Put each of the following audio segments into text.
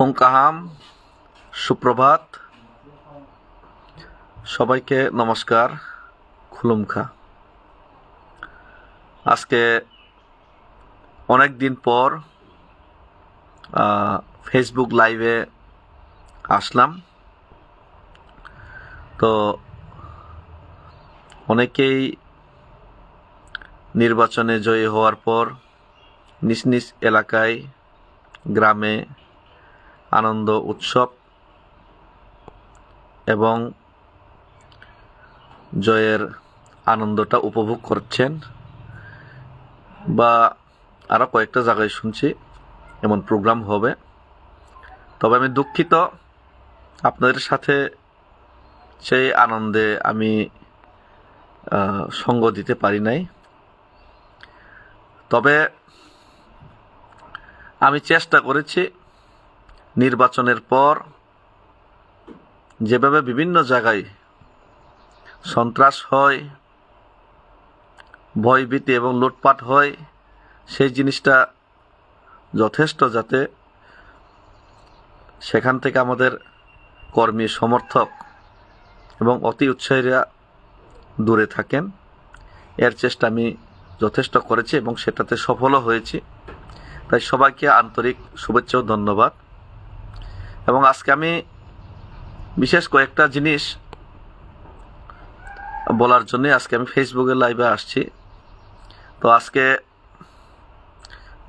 ফোংকাহাম, সুপ্রভাত, সবাইকে নমস্কার, খুলুমখা। আজকে অনেক দিন পর ফেসবুক লাইভে আসলাম। তো অনেকেই নির্বাচনে জয়ী হওয়ার পর নিজ নিজ এলাকায়, গ্রামে আনন্দ উৎসব এবং জয়ের আনন্দটা উপভোগ করছেন, বা আরও কয়েকটা জায়গায় শুনছি এমন প্রোগ্রাম হবে। তবে আমি দুঃখিত, আপনাদের সাথে সেই আনন্দে আমি সঙ্গ দিতে পারি নাই। তবে আমি চেষ্টা করেছি নির্বাচনের পর যেভাবে বিভিন্ন জায়গায় সন্ত্রাস হয়, ভয়ভীতি এবং লুটপাট হয়, সেই জিনিসটা যথেষ্ট যাতে সেখান থেকে আমাদের কর্মী, সমর্থক এবং অতি উৎসাহীরা দূরে থাকেন, এর চেষ্টা আমি যথেষ্ট করেছি এবং সেটাতে সফলও হয়েছি। তাই সবাইকে আন্তরিক শুভেচ্ছা ও ধন্যবাদ। এবং আজকে আমি বিশেষ কয়েকটা জিনিস বলার জন্য আজকে আমি ফেসবুকে লাইভে আসছি। তো আজকে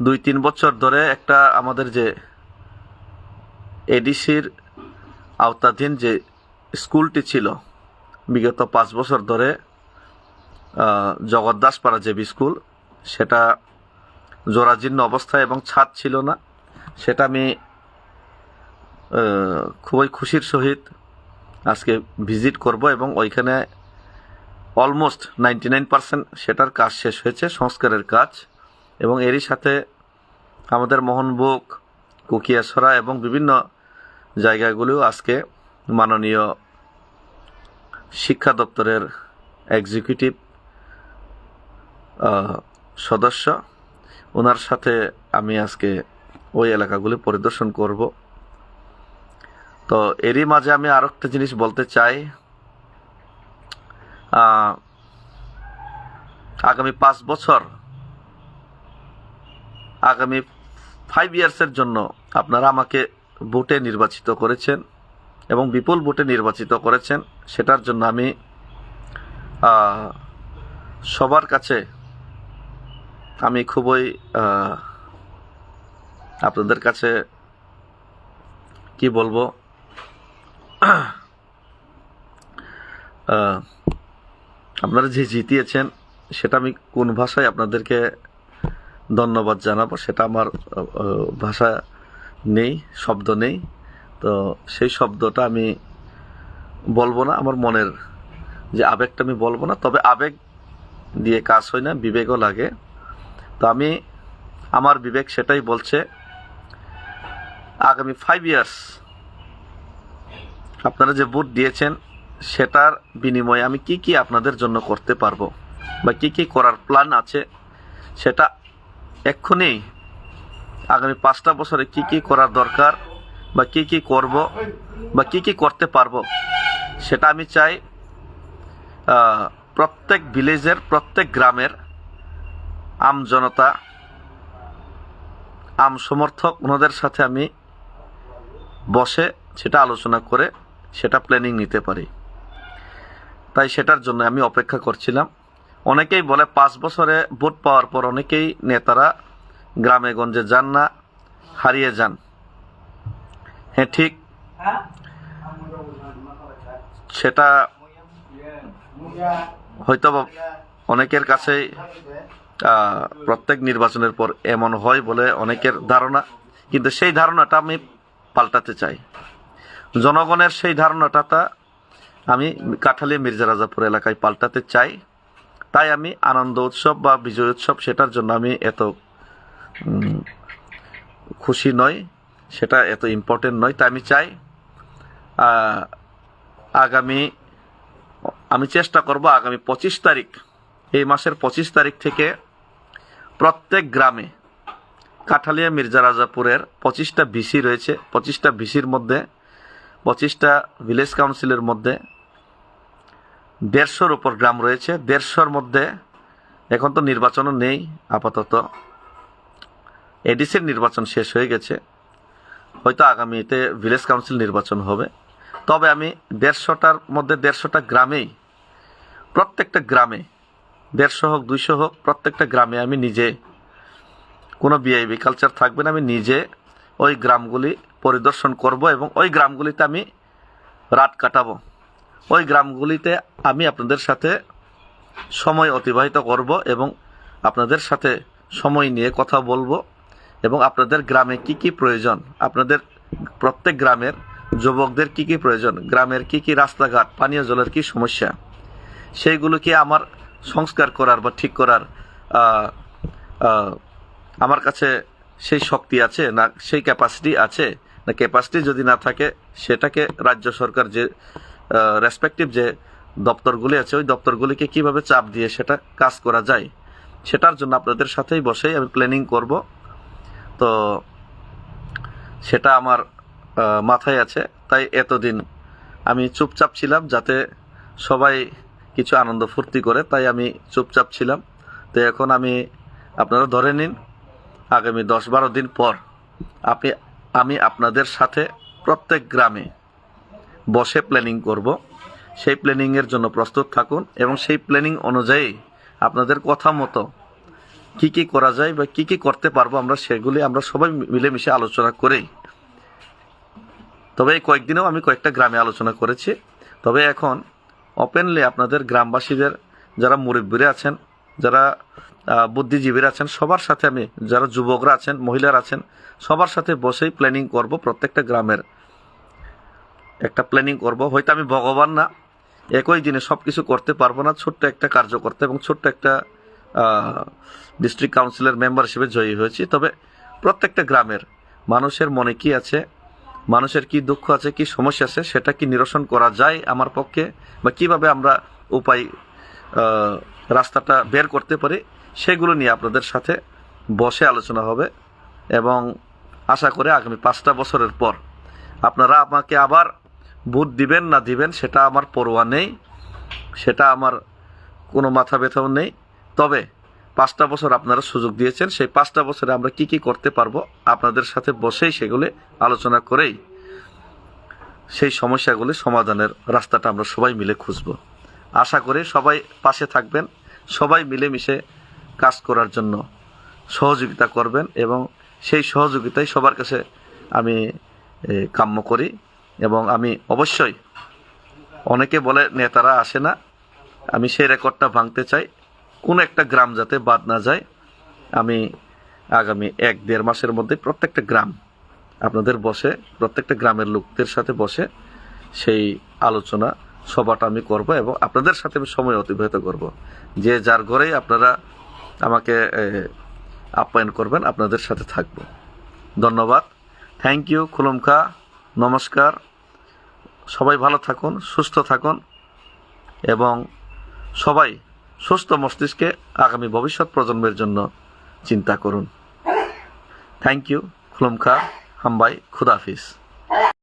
2-3 বছর ধরে একটা আমাদের যে এডিসির আওতাধীন যে স্কুলটি ছিল, বিগত 5 বছর ধরে জগৎদাসপাড়া জেবি স্কুল, সেটা জরাজীর্ণ অবস্থায় এবং ছাদ ছিল না। সেটা আমি খুবই খুশির সহিত আজকে ভিজিট করব এবং ওইখানে অলমোস্ট 99% সেটার কাজ শেষ হয়েছে, সংস্কারের কাজ। এবং এরই সাথে আমাদের মোহনবুক, কুকিয়াছড়া এবং বিভিন্ন জায়গাগুলিও আজকে মাননীয় শিক্ষা দপ্তরের এক্সিকিউটিভ সদস্য, ওনার সাথে আমি আজকে ওই এলাকাগুলি পরিদর্শন করব। তো এরই মাঝে আমি আরও একটা জিনিস বলতে চাই। আগামী 5 বছর, আগামী 5 ইয়ার্সের জন্য আপনারা আমাকে ভোটে নির্বাচিত করেছেন এবং বিপুল ভোটে নির্বাচিত করেছেন। সেটার জন্য আমি সবার কাছে আমি খুবই আপনাদের কাছে কি বলবো, আপনারা যে জিতিয়েছেন সেটা আমি কোন ভাষায় আপনাদেরকে ধন্যবাদ জানাবো সেটা আমার ভাষা নেই, শব্দ নেই। তো সেই শব্দটা আমি বলবো না, আমার মনের যে আবেগটা আমি বলবো না। তবে আবেগ দিয়ে কাজ হয় না, বিবেকও লাগে। তো আমি আমার বিবেক সেটাই বলছে, আগামী 5 ইয়ার্স আপনারা যে ভোট দিয়েছেন সেটার বিনিময়ে আমি কি কি আপনাদের জন্য করতে পারবো বা কি কি করার প্ল্যান আছে, সেটা এক্ষুনি আগামী 5টা বছরে কি কি করার দরকার বা কি কি করব বা কি কি করতে পারবো, সেটা আমি চাই প্রত্যেক ভিলেজের, প্রত্যেক গ্রামের আম জনতা, আম সমর্থক, ওনাদের সাথে আমি বসে সেটা আলোচনা করে সেটা প্ল্যানিং নিতে পারি। তাই সেটার জন্য আমি অপেক্ষা করছিলাম। অনেকেই বলে 5 বছরে ভোট পাওয়ার পর অনেকেই নেতারা গ্রামে গঞ্জে যান না, হারিয়ে যান। হ্যাঁ, ঠিক, সেটা হয়তো অনেকের কাছেই প্রত্যেক নির্বাচনের পর এমন হয় বলে অনেকের ধারণা, কিন্তু সেই ধারণাটা আমি পাল্টাতে চাই। জনগণের সেই ধারণাটা আমি কাঠালিয়া মির্জা রাজাপুর এলাকায় পাল্টাতে চাই। তাই আমি আনন্দ উৎসব বা বিজয় উৎসব, সেটার জন্য আমি এত খুশি নই, সেটা এত ইম্পর্টেন্ট নয়। তাই আমি চাই আমি চেষ্টা করব আগামী 25 তারিখ, এই মাসের 25 তারিখ থেকে প্রত্যেক গ্রামে কাঠালিয়া মির্জা রাজাপুরের 25টা ভিসি রয়েছে। 25টা ভিসির মধ্যে 25টা ভিলেজ কাউন্সিলের মধ্যে 150-র উপর গ্রাম রয়েছে। 150-র মধ্যে এখন তো নির্বাচনও নেই, আপাতত এডিসির নির্বাচন শেষ হয়ে গেছে, হয়তো আগামীতে ভিলেজ কাউন্সিল নির্বাচন হবে। তবে আমি 150টার মধ্যে 150টা গ্রামেই, প্রত্যেকটা গ্রামে 150 হোক 200 হোক, প্রত্যেকটা গ্রামে আমি নিজে, কোনো ভিআইপি কালচার থাকবে না, আমি নিজে ওই গ্রামগুলি পরিদর্শন করব এবং ওই গ্রামগুলিতে আমি রাত কাটাবো। ওই গ্রামগুলিতে আমি আপনাদের সাথে সময় অতিবাহিত করব এবং আপনাদের সাথে সময় নিয়ে কথা বলবো এবং আপনাদের গ্রামে কি কি প্রয়োজন, আপনাদের প্রত্যেক গ্রামের যুবকদের কি কি প্রয়োজন, গ্রামের কি কি রাস্তাঘাট, পানীয় জলের কি সমস্যা, সেইগুলোকে আমার সংস্কার করার বা ঠিক করার আমার কাছে সেই শক্তি আছে না, সেই ক্যাপাসিটি আছে না। ক্যাপাসিটি যদি না থাকে, সেটাকে রাজ্য সরকার যে রেসপেক্টিভ যে দপ্তরগুলি আছে, ওই দপ্তরগুলিকে কিভাবে চাপ দিয়ে সেটা কাজ করা যায়, সেটার জন্য আপনাদের সাথেই বসেই আমি প্ল্যানিং করব। তো সেটা আমার মাথায় আছে, তাই এতদিন আমি চুপচাপ ছিলাম, যাতে সবাই কিছু আনন্দ ফুর্তি করে, তাই আমি চুপচাপ ছিলাম। তো এখন আপনারা ধরে নিন, আগামী 10-12 দিন পর আমি আপনাদের সাথে প্রত্যেক গ্রামে বসে প্ল্যানিং করব। সেই প্ল্যানিংয়ের জন্য প্রস্তুত থাকুন এবং সেই প্ল্যানিং অনুযায়ী আপনাদের কথা মতো কি কি করা যায় বা কি কি করতে পারবো সেগুলি আমরা সবাই মিলেমিশে আলোচনা করেই। তবে এই কয়েকদিনেও আমি কয়েকটা গ্রামে আলোচনা করেছি। তবে এখন ওপেনলি আপনাদের গ্রামবাসীদের, যারা মুরব্বীরা আছেন, যারা বুদ্ধিজীবীরা আছেন, সবার সাথে আমি, যারা যুবকরা আছেন, মহিলারা আছেন, সবার সাথে বসেই প্ল্যানিং করব। প্রত্যেকটা গ্রামের একটা প্ল্যানিং করব। হয়তো আমি ভগবান না, একই দিনে সব কিছু করতে পারবো না, ছোট্ট একটা কার্য করতে, এবং ছোট্ট একটা ডিস্ট্রিক্ট কাউন্সিলের মেম্বার হিসেবে জয়ী হয়েছি। তবে প্রত্যেকটা গ্রামের মানুষের মনে কি আছে, মানুষের কি দুঃখ আছে, কি সমস্যা আছে, সেটা কি নিরসন করা যায় আমার পক্ষে, বা কিভাবে আমরা রাস্তাটা বের করতে পারি, সেগুলো নিয়ে আপনাদের সাথে বসে আলোচনা হবে। এবং আশা করে আগামী 5টা বছরের পর আপনারা আমাকে আবার ভোট দিবেন না দিবেন, সেটা আমার পরোয়া নেই, সেটা আমার কোনো মাথা ব্যথাও নেই। তবে 5টা বছর আপনারা সুযোগ দিয়েছেন, সেই 5টা বছরে আমরা কি কি করতে পারবো, আপনাদের সাথে বসেই সেগুলি আলোচনা করেই সেই সমস্যাগুলি সমাধানের রাস্তাটা আমরা সবাই মিলে খুঁজব। আশা করি সবাই পাশে থাকবেন, সবাই মিলেমিশে কাজ করার জন্য সহযোগিতা করবেন এবং সেই সহযোগিতাই সবার কাছে আমি কাম্য করি। এবং আমি অবশ্যই, অনেকে বলে নেতারা আসে না, আমি সেই রেকর্ডটা ভাঙতে চাই, কোনো একটা গ্রাম যাতে বাদ না যায়। আমি আগামী 1-1.5 মাসের মধ্যে প্রত্যেকটা গ্রাম আপনাদের বসে, প্রত্যেকটা গ্রামের লোকদের সাথে বসে সেই আলোচনা সভাটা আমি করব এবং আপনাদের সাথে আমি সময় অতিবাহিত করব। যে যার ঘরেই আপনারা আমাকে আপ্যায়ন করবেন, আপনাদের সাথে থাকব। ধন্যবাদ, থ্যাংক ইউ, খুলুমখা, নমস্কার। সবাই ভালো থাকুন, সুস্থ থাকুন এবং সবাই সুস্থ মস্তিষ্কে আগামী ভবিষ্যৎ প্রজন্মের জন্য চিন্তা করুন। থ্যাংক ইউ, খুলুমখা, হামবাই, খুদাফিজ।